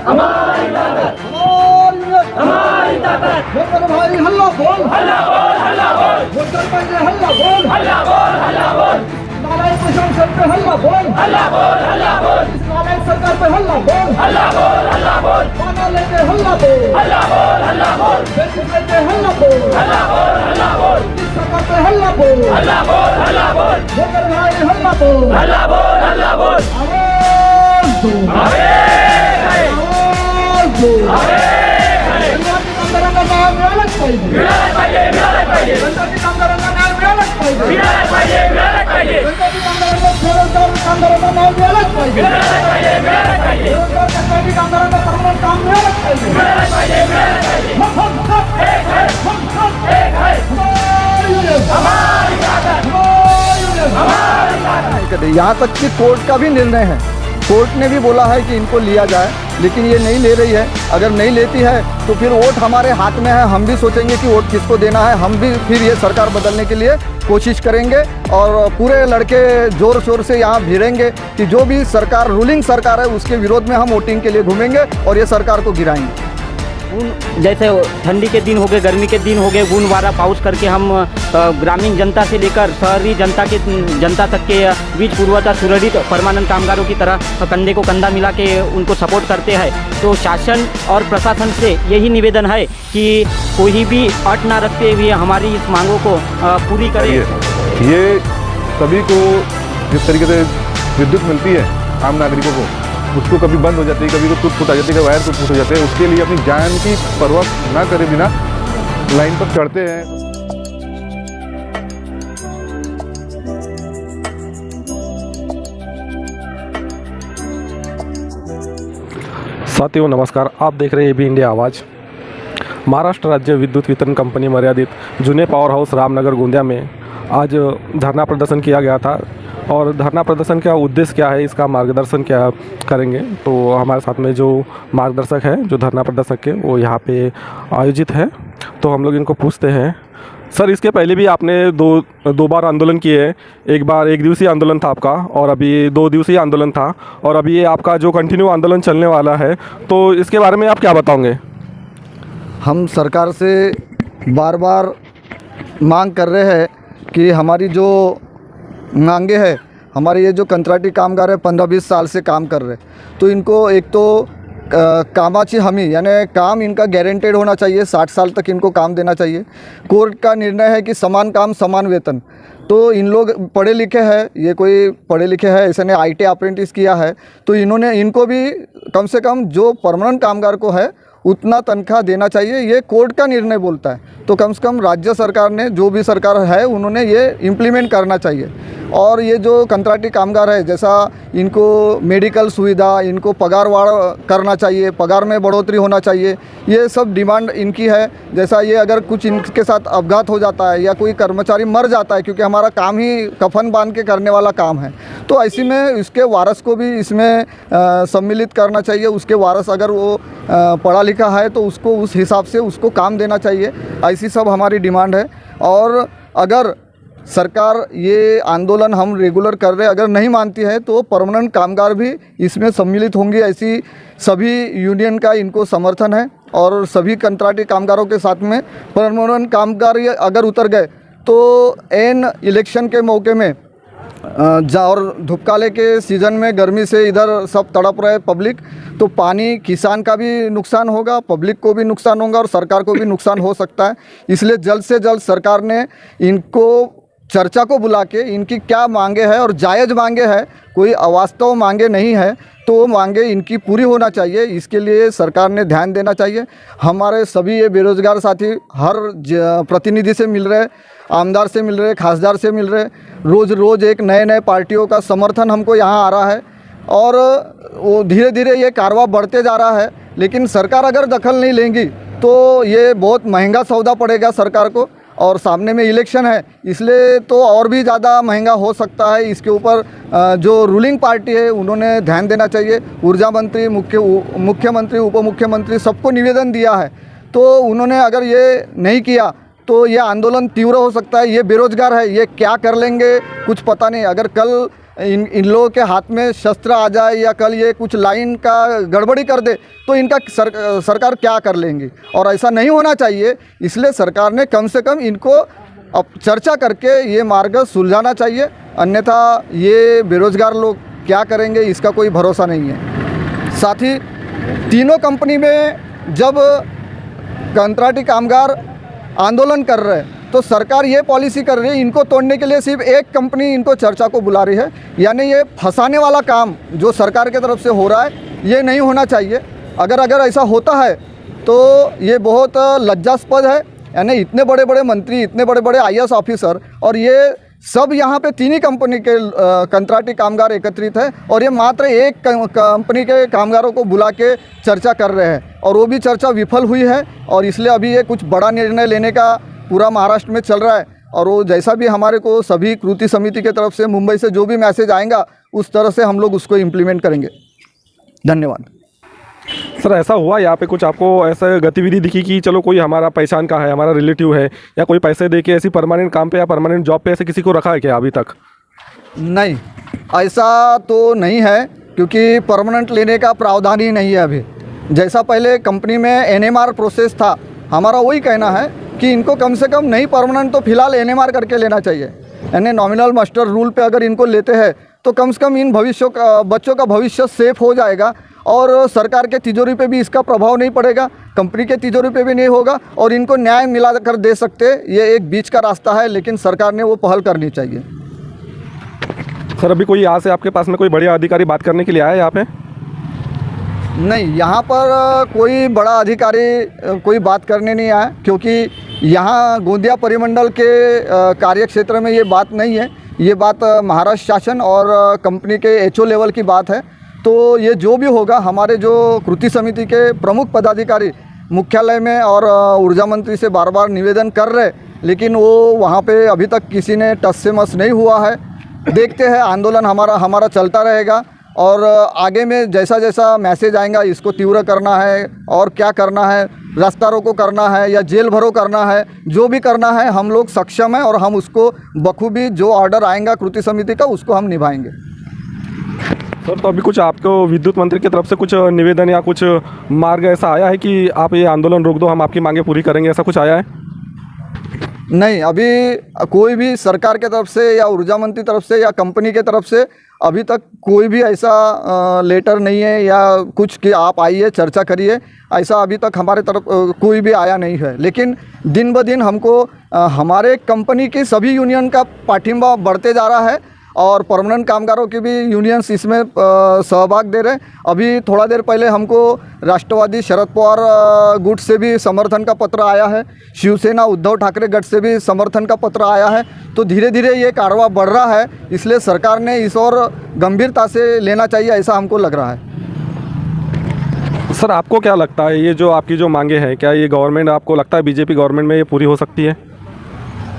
हमारी ताकत, हमारी ताकत। वोटर भाई हल्ला बोल, हल्ला बोल, हल्ला बोल, वोटर भाई हल्ला बोल, हल्ला बोल, हल्ला बोल, नालायक प्रशासन पे हल्ला बोल, हल्ला बोल, हल्ला बोल, नालायक सरकार पे हल्ला बोल, हल्ला बोल, हल्ला बोल, खाना लेके हल्ला बोल, हल्ला बोल, हल्ला बोल, बेसिस लेके हल्ला बोल, हल्ला बोल, हल्ला बोल, सरकार पे हल्ला बोल, हल्ला बोल, हल्ला बोल, वोटर भाई हल्ला बोल, हल्ला बोल, हल्ला बोल। आवाज दो, हवे आवाज दो, जनजाती कामगारांना न्याय मिळालाच पाहिजे, मिळायला पाहिजे, मिळायला पाहिजे, जनजाती कामगारांना न्याय मिळालाच पाहिजे, मिळायला पाहिजे, मिळायला पाहिजे, जनजाती कामगारांना बेरोजगार कामगारांना न्याय मिळालाच पाहिजे, मिळायला पाहिजे, मिळायला पाहिजे, बेरोजगार जनजाती कामगारांना परमनंट काम मिळालंच पाहिजे, मिळायला पाहिजे, मिळायला पाहिजे। एक है, एक है, हमारी ताकत, हमारी ताकत। यहाँ तक कि कोर्ट का भी निर्णय है, कोर्ट ने भी बोला है कि इनको लिया जाए, लेकिन ये नहीं ले रही है। अगर नहीं लेती है तो फिर वोट हमारे हाथ में है, हम भी सोचेंगे कि वोट किसको देना है, हम भी फिर ये सरकार बदलने के लिए कोशिश करेंगे और पूरे लड़के जोर शोर से यहाँ भिड़ेंगे कि जो भी सरकार रूलिंग सरकार है उसके विरोध में हम वोटिंग के लिए घूमेंगे और ये सरकार को गिराएंगे। जैसे ठंडी के दिन हो गए, गर्मी के दिन हो गए, बूंद वारा पाउस करके हम ग्रामीण जनता से लेकर शहरी जनता तक के बीच पूर्वता सुरक्षित परमानेंट कामगारों की तरह कंधे को कंधा मिला के उनको सपोर्ट करते हैं। तो शासन और प्रशासन से यही निवेदन है कि कोई भी अट ना रखते हुए हमारी इस मांगों को पूरी करे। ये सभी को जिस तरीके से विद्युत मिलती है आम नागरिकों को, उसको कभी बंद हो जाती है, कभी को टूट फूट आ जाती है, वायर टूट फूट हो जाते हैं, उसके लिए अपनी जान की परवाह ना करे बिना लाइन पर चढ़ते हैं। साथियों नमस्कार, आप देख रहे हैं एबी इंडिया आवाज़। महाराष्ट्र राज्य विद्युत वितरण कंपनी मर्यादित जुने पावर हाउस रामनगर गोंदिया में आज धरना प्रदर्शन किया गया था और धरना प्रदर्शन का उद्देश्य क्या है, इसका मार्गदर्शन क्या करेंगे। तो हमारे साथ में जो मार्गदर्शक है, जो धरना प्रदर्शक के, वो यहाँ पे आयोजित है। तो हम लोग इनको पूछते हैं, सर इसके पहले भी आपने दो बार आंदोलन किए हैं। एक बार 1 दिवसीय आंदोलन था आपका और अभी 2 दिवसीय आंदोलन था और अभी ये आपका जो कंटिन्यू आंदोलन चलने वाला है, तो इसके बारे में आप क्या बताओगे? हम सरकार से बार बार मांग कर रहे हैं कि हमारी जो मांगे हैं, हमारे ये जो कंत्राटी कामगार है 15-20 साल से काम कर रहे हैं, तो इनको एक तो कामाची हमी यानी काम इनका गारंटेड होना चाहिए, 60 साल तक इनको काम देना चाहिए। कोर्ट का निर्णय है कि समान काम समान वेतन। तो इन लोग पढ़े लिखे हैं, ये कोई पढ़े लिखे हैं ऐसे ने ITA अप्रेंटिस किया है, तो इनको भी कम से कम जो परमानेंट कामगार को है उतना तनख्वाह देना चाहिए, ये कोर्ट का निर्णय बोलता है। तो कम से कम राज्य सरकार ने, जो भी सरकार है, उन्होंने ये इम्प्लीमेंट करना चाहिए। और ये जो कंत्राटी कामगार है, जैसा इनको मेडिकल सुविधा, इनको पगार वाढ़ करना चाहिए, पगार में बढ़ोतरी होना चाहिए, ये सब डिमांड इनकी है। जैसा ये अगर कुछ इनके साथ अपघात हो जाता है या कोई कर्मचारी मर जाता है, क्योंकि हमारा काम ही कफन बांध के करने वाला काम है, तो ऐसे में उसके वारस को भी इसमें सम्मिलित करना चाहिए। उसके वारस अगर वो पढ़ा लिखा है तो उसको उस हिसाब से उसको काम देना चाहिए। ऐसी सब हमारी डिमांड है। और अगर सरकार ये आंदोलन हम रेगुलर कर रहे, अगर नहीं मानती है तो परमानेंट कामगार भी इसमें सम्मिलित होंगे। ऐसी सभी यूनियन का इनको समर्थन है और सभी कंत्राटी कामगारों के साथ में परमानेंट कामगार अगर उतर गए तो एन इलेक्शन के मौके में और धूपकाले के सीज़न में गर्मी से इधर सब तड़प रहे पब्लिक, तो पानी किसान का भी नुकसान होगा, पब्लिक को भी नुकसान होगा और सरकार को भी नुकसान हो सकता है। इसलिए जल्द से जल्द सरकार ने इनको चर्चा को बुला के इनकी क्या मांगे हैं, और जायज़ मांगे हैं, कोई अवास्तव मांगे नहीं है, तो वो मांगे इनकी पूरी होना चाहिए। इसके लिए सरकार ने ध्यान देना चाहिए। हमारे सभी ये बेरोज़गार साथी हर प्रतिनिधि से मिल रहे, आमदार से मिल रहे, खासदार से मिल रहे, रोज़ एक नए पार्टियों का समर्थन हमको यहाँ आ रहा है और वो धीरे धीरे ये कारवां बढ़ते जा रहा है। लेकिन सरकार अगर दखल नहीं लेंगी तो ये बहुत महंगा सौदा पड़ेगा सरकार को, और सामने में इलेक्शन है, इसलिए तो और भी ज़्यादा महंगा हो सकता है। इसके ऊपर जो रूलिंग पार्टी है उन्होंने ध्यान देना चाहिए। ऊर्जा मंत्री, मुख्यमंत्री, उप मुख्यमंत्री सबको निवेदन दिया है, तो उन्होंने अगर ये नहीं किया तो ये आंदोलन तीव्र हो सकता है। ये बेरोजगार है, ये क्या कर लेंगे कुछ पता नहीं। अगर कल इन लोगों के हाथ में शस्त्र आ जाए या कल ये कुछ लाइन का गड़बड़ी कर दे तो इनका सरकार क्या कर लेंगी, और ऐसा नहीं होना चाहिए। इसलिए सरकार ने कम से कम इनको अब चर्चा करके ये मार्ग सुलझाना चाहिए, अन्यथा ये बेरोज़गार लोग क्या करेंगे इसका कोई भरोसा नहीं है। साथ ही तीनों कंपनी में जब कंट्राटी कामगार आंदोलन कर रहे हैं तो सरकार ये पॉलिसी कर रही है, इनको तोड़ने के लिए सिर्फ एक कंपनी इनको चर्चा को बुला रही है। यानी ये फंसाने वाला काम जो सरकार की तरफ से हो रहा है ये नहीं होना चाहिए। अगर ऐसा होता है तो ये बहुत लज्जास्पद है। यानी इतने बड़े बड़े मंत्री, इतने बड़े बड़े IAS ऑफिसर और ये सब यहाँ पे तीन ही कंपनी के कंट्राटी कामगार एकत्रित है और ये मात्र एक कंपनी के कामगारों को बुला के चर्चा कर रहे हैं और वो भी चर्चा विफल हुई है। और इसलिए अभी ये कुछ बड़ा निर्णय लेने का पूरा महाराष्ट्र में चल रहा है और वो जैसा भी हमारे को सभी कृति समिति की तरफ से मुंबई से जो भी मैसेज आएगा उस तरह से हम लोग उसको इम्प्लीमेंट करेंगे। धन्यवाद। सर, ऐसा हुआ यहाँ पे कुछ आपको ऐसा गतिविधि दिखी कि चलो कोई हमारा पहचान का है, हमारा रिलेटिव है, या कोई पैसे दे के ऐसी परमानेंट काम पे या परमानेंट जॉब पे ऐसे किसी को रखा है क्या अभी तक? नहीं, ऐसा तो नहीं है क्योंकि परमानेंट लेने का प्रावधान ही नहीं है अभी। जैसा पहले कंपनी में NMR प्रोसेस था, हमारा वही कहना है कि इनको कम से कम नहीं परमानेंट तो फिलहाल NMR करके लेना चाहिए। यानी नॉमिनल मास्टर रूल पे अगर इनको लेते हैं तो कम से कम इन बच्चों का भविष्य सेफ हो जाएगा और सरकार के तिजोरी पे भी इसका प्रभाव नहीं पड़ेगा, कंपनी के तिजोरी पे भी नहीं होगा और इनको न्याय मिला कर दे सकते। ये एक बीच का रास्ता है, लेकिन सरकार ने वो पहल करनी चाहिए। सर, अभी कोई यहाँ से आपके पास में कोई बड़े अधिकारी बात करने के लिए आया है यहाँ पे? नहीं, यहाँ पर कोई बड़ा अधिकारी कोई बात करने नहीं आया क्योंकि यहाँ गोंदिया परिमंडल के कार्य क्षेत्र में ये बात नहीं है। ये बात महाराष्ट्र शासन और कंपनी के HO लेवल की बात है। तो ये जो भी होगा, हमारे जो कृति समिति के प्रमुख पदाधिकारी मुख्यालय में और ऊर्जा मंत्री से बार बार निवेदन कर रहे, लेकिन वो वहाँ पे अभी तक किसी ने टस से मस नहीं हुआ है। देखते हैं, आंदोलन हमारा चलता रहेगा और आगे में जैसा जैसा मैसेज आएगा इसको तीव्र करना है और क्या करना है, रास्ता रोको करना है या जेल भरो करना है, जो भी करना है हम लोग सक्षम हैं और हम उसको बखूबी जो ऑर्डर आएगा कृति समिति का उसको हम निभाएंगे। सर, तो अभी कुछ आपको विद्युत मंत्री की तरफ से कुछ निवेदन या कुछ मार्ग ऐसा आया है कि आप ये आंदोलन रोक दो, हम आपकी मांगे पूरी करेंगे, ऐसा कुछ आया है? नहीं, अभी कोई भी सरकार के तरफ से या ऊर्जा मंत्री तरफ से या कंपनी के तरफ से अभी तक कोई भी ऐसा लेटर नहीं है या कुछ कि आप आइए चर्चा करिए, ऐसा अभी तक हमारे तरफ कोई भी आया नहीं है। लेकिन दिन ब दिन हमको हमारे कंपनी की सभी यूनियन का पाठिंबा बढ़ते जा रहा है और परमानेंट कामगारों के भी यूनियंस इसमें सहभाग दे रहे हैं। अभी थोड़ा देर पहले हमको राष्ट्रवादी शरद पवार गुट से भी समर्थन का पत्र आया है, शिवसेना उद्धव ठाकरे गट से भी समर्थन का पत्र आया है। तो धीरे धीरे ये कारवां बढ़ रहा है, इसलिए सरकार ने इस और गंभीरता से लेना चाहिए, ऐसा हमको लग रहा है। सर, आपको क्या लगता है ये जो आपकी जो मांगे हैं, क्या ये गवर्नमेंट, आपको लगता है बीजेपी गवर्नमेंट में ये पूरी हो सकती है?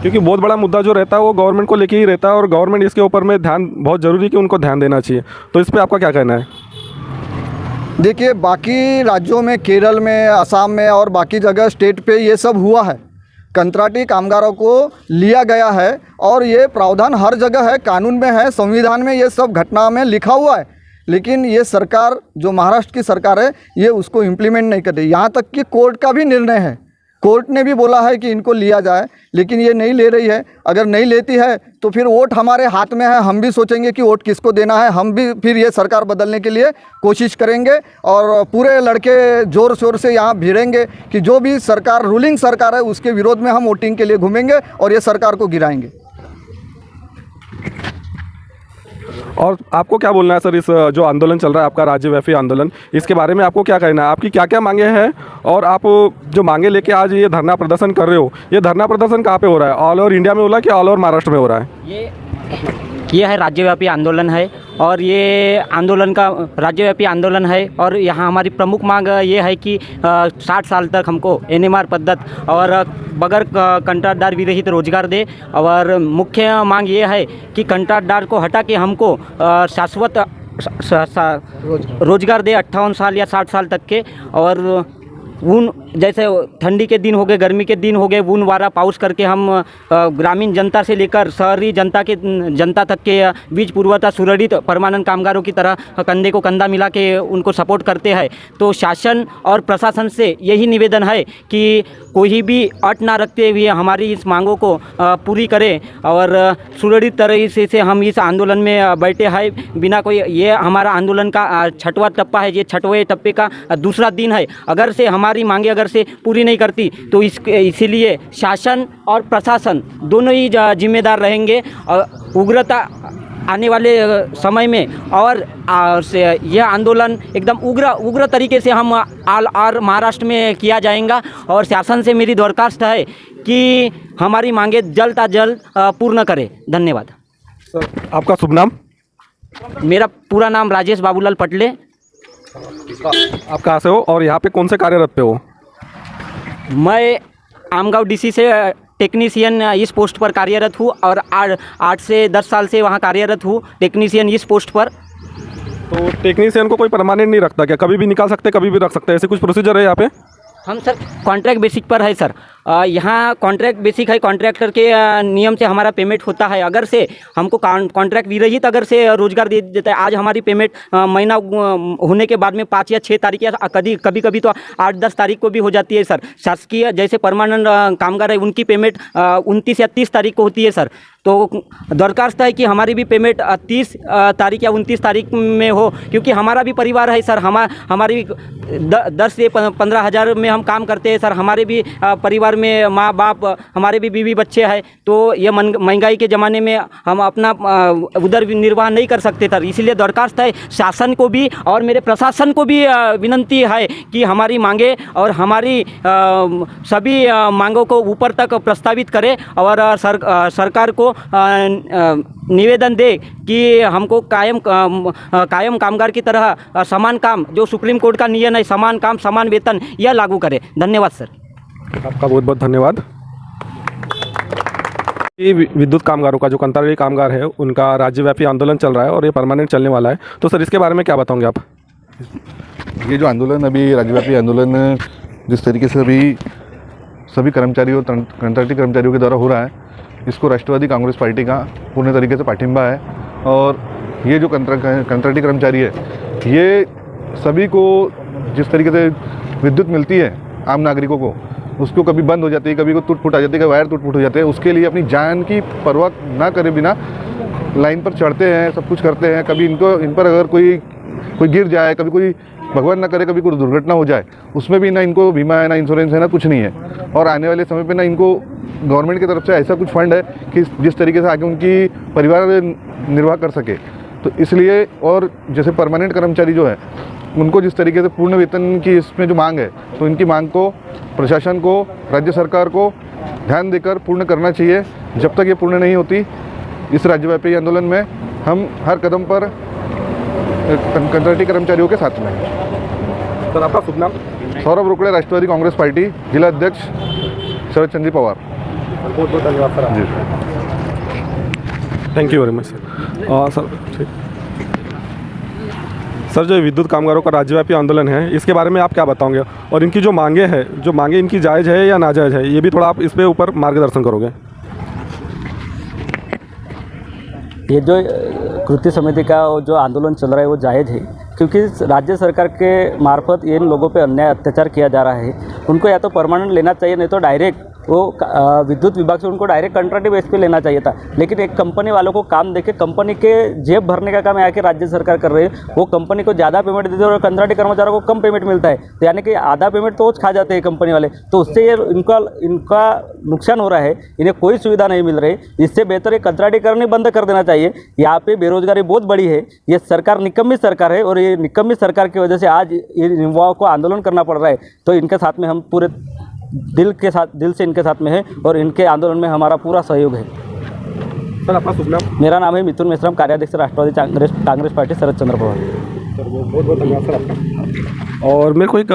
क्योंकि बहुत बड़ा मुद्दा जो रहता है वो गवर्नमेंट को लेके ही रहता है और गवर्नमेंट इसके ऊपर में ध्यान बहुत ज़रूरी कि उनको ध्यान देना चाहिए। तो इस पर आपका क्या कहना है? देखिए, बाकी राज्यों में, केरल में, असम में और बाकी जगह स्टेट पे ये सब हुआ है, कंट्राटी कामगारों को लिया गया है और ये प्रावधान हर जगह है, कानून में है, संविधान में ये सब घटना में लिखा हुआ है। लेकिन ये सरकार, जो महाराष्ट्र की सरकार है, ये उसको इम्प्लीमेंट नहीं कर रही। यहाँ तक कि कोर्ट का भी निर्णय है, कोर्ट ने भी बोला है कि इनको लिया जाए, लेकिन ये नहीं ले रही है। अगर नहीं लेती है तो फिर वोट हमारे हाथ में है, हम भी सोचेंगे कि वोट किसको देना है, हम भी फिर ये सरकार बदलने के लिए कोशिश करेंगे और पूरे लड़के ज़ोर शोर से यहाँ भिड़ेंगे कि जो भी सरकार, रूलिंग सरकार है, उसके विरोध में हम वोटिंग के लिए घूमेंगे और ये सरकार को गिराएंगे। और आपको क्या बोलना है सर, इस जो आंदोलन चल रहा है आपका राज्यव्यापी आंदोलन, इसके बारे में आपको क्या कहना है? आपकी क्या क्या मांगे हैं और आप जो मांगे लेके आज ये धरना प्रदर्शन कर रहे हो, ये धरना प्रदर्शन कहाँ पे हो रहा है? ऑल ओवर इंडिया में हो रहा है कि ऑल ओवर महाराष्ट्र में हो रहा है? ये है राज्यव्यापी आंदोलन है और ये आंदोलन का राज्यव्यापी आंदोलन है और यहाँ हमारी प्रमुख मांग ये है कि 60 साल तक हमको NMR पद्धति और बगैर कंट्राटदार विरहित रोजगार दे। और मुख्य मांग ये है कि कंट्राटदार को हटा के हमको शाश्वत रोजगार दे 58 साल या 60 साल तक के। और ऊन जैसे ठंडी के दिन हो गए, गर्मी के दिन हो गए, ऊन वारा पाउस करके हम ग्रामीण जनता से लेकर शहरी जनता तक के बीच पूर्वता सुरक्षित परमानेंट कामगारों की तरह कंधे को कंधा मिला के उनको सपोर्ट करते हैं। तो शासन और प्रशासन से यही निवेदन है कि कोई भी अट ना रखते हुए हमारी इस मांगों को पूरी करें और सुरक्षित तरीके से हम इस आंदोलन में बैठे हैं बिना कोई। ये हमारा आंदोलन का छठवां टप्पा है, ये छठवें टप्पे का दूसरा दिन है। अगर से हमारी मांगे अगर से पूरी नहीं करती तो इसीलिए शासन और प्रशासन दोनों ही जिम्मेदार रहेंगे। उग्रता आने वाले समय में और यह आंदोलन एकदम उग्र तरीके से हम और महाराष्ट्र में किया जाएगा। और शासन से मेरी दरख्वास्त है कि हमारी मांगे जल्द अज जल्द पूर्ण करें। धन्यवाद। सर आपका शुभ नाम? मेरा पूरा नाम राजेश बाबूलाल पटले। आप कहाँ से हो और यहाँ पे कौन से कार्यरत पे हो? मैं आमगांव डीसी से टेक्नीशियन इस पोस्ट पर कार्यरत हूँ और 8 से 10 साल से वहाँ कार्यरत हूँ टेक्नीशियन इस पोस्ट पर। तो टेक्नीशियन को कोई परमानेंट नहीं रखता क्या? कभी भी निकाल सकते, कभी भी रख सकते, ऐसे कुछ प्रोसीजर है यहाँ पे? हम सर कॉन्ट्रैक्ट बेसिक पर है सर। यहाँ कॉन्ट्रैक्ट बेसिक है, कॉन्ट्रैक्टर के नियम से हमारा पेमेंट होता है। अगर से हमको कॉन्ट्रैक्ट विरहित अगर से रोजगार दे देता है, आज हमारी पेमेंट महीना होने के बाद में 5 या 6 तारीख या कभी कभी तो 8-10 तारीख को भी हो जाती है सर। शासकीय जैसे परमानेंट कामगार है उनकी पेमेंट 29 या 30 तारीख को होती है सर। तो दरखास्त है कि हमारी भी पेमेंट 30 तारीख या 29 तारीख में हो, क्योंकि हमारा भी परिवार है सर। हमारी 10 से 15 हज़ार में हम काम करते हैं सर। हमारे भी परिवार में माँ बाप, हमारे भी बीवी बच्चे हैं। तो ये महंगाई के ज़माने में हम अपना उधर निर्वाह नहीं कर सकते सर। इसीलिए दरखास्त है शासन को भी और मेरे प्रशासन को भी विनंती है कि हमारी मांगे और हमारी सभी मांगों को ऊपर तक प्रस्तावित करें और सरकार को निवेदन दे कि हमको कायम कामगार की तरह समान काम, जो सुप्रीम कोर्ट का नियम है, समान काम समान वेतन, यह लागू करे। धन्यवाद सर। आपका बहुत बहुत धन्यवाद। ये विद्युत कामगारों का जो कंत्राटी कामगार है उनका राज्यव्यापी आंदोलन चल रहा है और ये परमानेंट चलने वाला है। तो सर इसके बारे में क्या बताओगे आप? ये जो आंदोलन अभी राज्यव्यापी आंदोलन जिस तरीके से अभी सभी कर्मचारियों कंत्राटी कर्मचारियों के द्वारा हो रहा है, इसको राष्ट्रवादी कांग्रेस पार्टी का पूर्ण तरीके से पाठिंबा है। और ये जो कंत्राटी कर्मचारी है, ये सभी को जिस तरीके से विद्युत मिलती है आम नागरिकों को, उसको कभी बंद हो जाती है, कभी को टूट फूट आ जाती है, कभी वायर टूट फूट हो जाते हैं, उसके लिए अपनी जान की परवाह ना करे बिना लाइन पर चढ़ते हैं, सब कुछ करते हैं। कभी इन पर अगर कोई गिर जाए, कभी कोई भगवान ना करे कभी कोई दुर्घटना हो जाए, उसमें भी ना इनको बीमा है, ना इंश्योरेंस है, ना कुछ नहीं है। और आने वाले समय पे ना इनको गवर्नमेंट की तरफ से ऐसा कुछ फंड है कि जिस तरीके से आगे उनकी परिवार निर्वाह कर सके। तो इसलिए, और जैसे परमानेंट कर्मचारी जो है उनको जिस तरीके से पूर्ण वेतन की इसमें जो मांग है, तो इनकी मांग को प्रशासन को, राज्य सरकार को ध्यान देकर पूर्ण करना चाहिए। जब तक ये पूर्ण नहीं होती, इस राज्यव्यापी आंदोलन में हम हर कदम पर कंत्राटी कर्मचारियों के साथ में हैं। सर आपका शुभ नाम? सौरभ रोकड़े, राष्ट्रवादी कांग्रेस पार्टी, जिला अध्यक्ष शरद चंद्र पवार। बहुत बहुत धन्यवाद सर। जी thank you very much sir. Sir ठीक सर, जो विद्युत कामगारों का राज्यव्यापी आंदोलन है, इसके बारे में आप क्या बताओगे? और इनकी जो मांगे इनकी जायज़ है या नाजायज़ है, ये भी थोड़ा आप इस पे ऊपर मार्गदर्शन करोगे? ये जो कृत्य समिति का जो आंदोलन चल रहा है वो जायज़ है, क्योंकि राज्य सरकार के मार्फत इन लोगों पे अन्याय अत्याचार किया जा रहा है। उनको या तो परमानेंट लेना चाहिए, नहीं तो डायरेक्ट वो विद्युत विभाग से उनको डायरेक्ट कंट्राक्टी बेस पे लेना चाहिए था। लेकिन एक कंपनी वालों को काम देके कंपनी के जेब भरने का काम आके राज्य सरकार कर रही है। वो कंपनी को ज़्यादा पेमेंट देते हैं और कंट्राक्टी कर्मचारियों को कम पेमेंट मिलता है, तो यानी कि आधा पेमेंट तो वो खा जाते हैं कंपनी वाले। तो उससे ये इनका नुकसान हो रहा है, इन्हें कोई सुविधा नहीं मिल रही। इससे बेहतर ये कंट्राक्टीकरण बंद कर देना चाहिए। यहाँ पे बेरोजगारी बहुत बड़ी है। ये सरकार निकम्मी सरकार है और ये निकम्मी सरकार की वजह से आज इन युवाओं को आंदोलन करना पड़ रहा है। तो इनके साथ में हम पूरे दिल से इनके साथ में है और इनके आंदोलन में हमारा पूरा सहयोग है। सर आपका शुभ नाम? मेरा नाम है मिथुन मेश्राम, कार्याध्यक्ष राष्ट्रवादी कांग्रेस पार्टी, शरद चंद्र पवार। सर बहुत बहुत धन्यवाद सर आपका। और मेरे को एक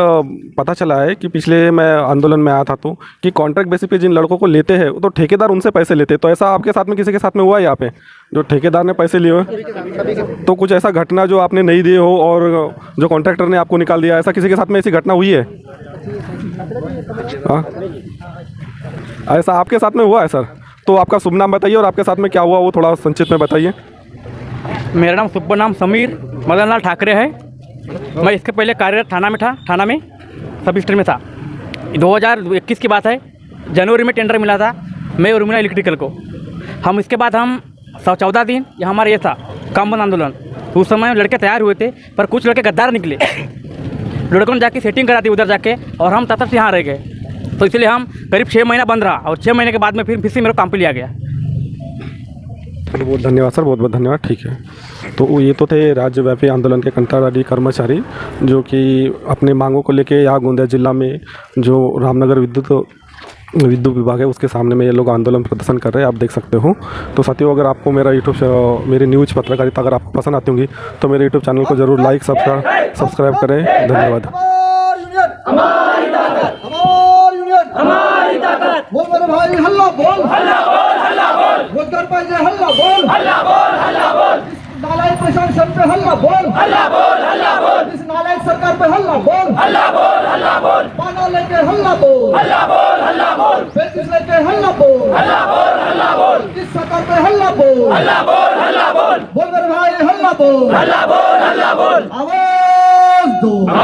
पता चला है कि पिछले मैं आंदोलन में आया था तो कि कॉन्ट्रैक्ट बेसिस पे जिन लड़कों को लेते हैं तो ठेकेदार उनसे पैसे लेते हैं। तो ऐसा आपके साथ में किसी के साथ में हुआ है यहाँ पे, जो ठेकेदार ने पैसे लिए हुए? तो कुछ ऐसा घटना जो आपने नहीं दिए हो और जो कॉन्ट्रैक्टर ने आपको निकाल दिया, ऐसा किसी के साथ में ऐसी घटना हुई है? हाँ, ऐसा आपके साथ में हुआ है सर? तो आपका शुभ नाम बताइए और आपके साथ में क्या हुआ वो थोड़ा संक्षिप्त में बताइए। मेरा नाम शुभ नाम समीर मदन लाल ठाकरे है। मैं इसके पहले कार्यरत थाना में सब इंस्पेक्टर में था। 2021 की बात है, जनवरी में टेंडर मिला था मैं और उर्मिला इलेक्ट्रिकल को। हम इसके बाद हम 14 दिन यहाँ हमारा ये था काम बंद आंदोलन। तो उस समय लड़के तैयार हुए थे, पर कुछ लड़के गद्दार निकले। लड़कों ने जाके सेटिंग करा दी उधर जाके, और हम तब से यहाँ रह गए। तो इसलिए हम करीब 6 महीना बंद रहा, और 6 महीने के बाद में फिर से मेरे को काम पे लिया गया। बहुत बहुत धन्यवाद सर, बहुत बहुत धन्यवाद। ठीक है, तो ये तो थे राज्यव्यापी आंदोलन के कंत्राटी कर्मचारी जो कि अपनी मांगों को लेके यहाँ गोंदिया जिला में जो रामनगर विद्युत विभाग है उसके सामने में ये लोग आंदोलन प्रदर्शन कर रहे हैं, आप देख सकते हो। तो साथियों, अगर आपको मेरा मेरी न्यूज़ पत्रकारिता अगर आपको पसंद आती होंगी तो मेरे यूट्यूब चैनल को ज़रूर लाइक सब्सक्राइब करें। धन्यवाद। हमारी ताकत, हमारी ताकत। बोल मेरे भाई, हल्ला बोल, हल्ला बोल, हल्ला बोल। रोजगार पाहिजे, हल्ला बोल, हल्ला बोल, हल्ला बोल। नालायक प्रशासन पे हल्ला बोल, हल्ला बोल, हल्ला बोल। इस नालायक सरकार पे हल्ला बोल, हल्ला बोल, हल्ला बोल। पाना लेके हल्ला बोल, हल्ला बोल, हल्ला बोल। पेचिस लेके हल्ला बोल, हल्ला बोल, हल्ला बोल। इस सरकार पे हल्ला बोल, हल्ला बोल, हल्ला बोल। बोल मेरे भाई, हल्ला बोल, हल्ला बोल, हल्ला बोल। आवाज दो, है,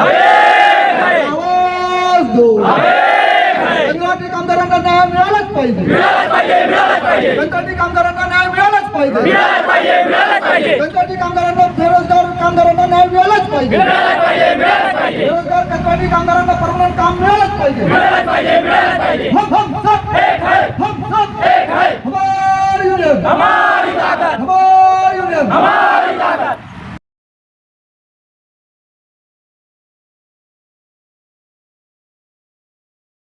आवाज दो। कंत्राटी कामगारांना न्याय मिळालाच पाहिजे, मिळालाच पाहिजे, मिळालाच पाहिजे। कंत्राटी कामगारांना न्याय मिळालाच पाहिजे, मिळालाच पाहिजे, मिळालाच पाहिजे। कंत्राटी कामगारांना, बेरोजगार कामगारांना न्याय मिळालाच पाहिजे, मिळालाच पाहिजे, मिळालाच पाहिजे। बेरोजगार कंत्राटी कामगारांना परमनंट काम मिळालंच पाहिजे, मिळालाच पाहिजे, मिळालाच पाहिजे। हम सब एक है, हम सब